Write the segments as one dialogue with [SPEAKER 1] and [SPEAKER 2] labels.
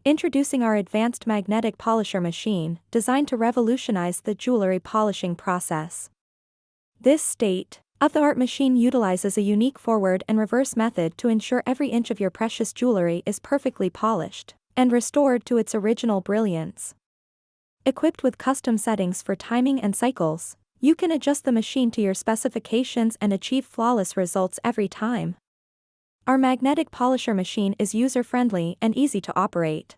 [SPEAKER 1] Introducing our advanced magnetic polisher machine, designed to revolutionize the jewelry polishing process. This state-of-the-art machine utilizes a unique forward and reverse method to ensure every inch of your precious jewelry is perfectly polished and restored to its original brilliance. Equipped with custom settings for timing and cycles, you can adjust the machine to your specifications and achieve flawless results every time. Our magnetic polisher machine is user-friendly and easy to operate.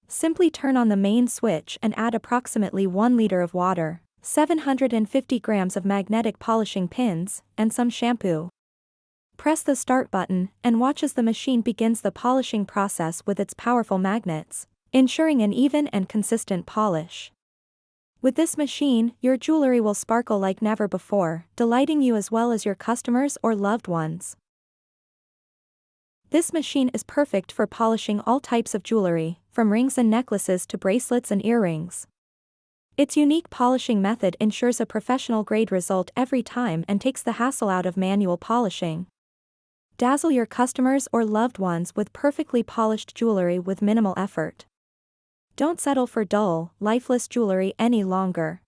[SPEAKER 1] Simply turn on the main switch and add approximately 1 liter of water, 750 grams of magnetic polishing pins, and some shampoo. Press the start button and watch as the machine begins the polishing process with its powerful magnets, ensuring an even and consistent polish. With this machine, your jewelry will sparkle like never before, delighting you as well as your customers or loved ones. This machine is perfect for polishing all types of jewelry, from rings and necklaces to bracelets and earrings. Its unique polishing method ensures a professional-grade result every time and takes the hassle out of manual polishing. Dazzle your customers or loved ones with perfectly polished jewelry with minimal effort. Don't settle for dull, lifeless jewelry any longer.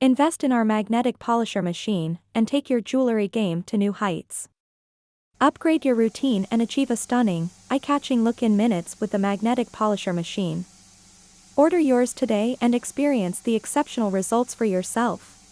[SPEAKER 1] Invest in our magnetic polisher machine and take your jewelry game to new heights. Upgrade your routine and achieve a stunning, eye-catching look in minutes with the magnetic polisher machine. Order yours today and experience the exceptional results for yourself.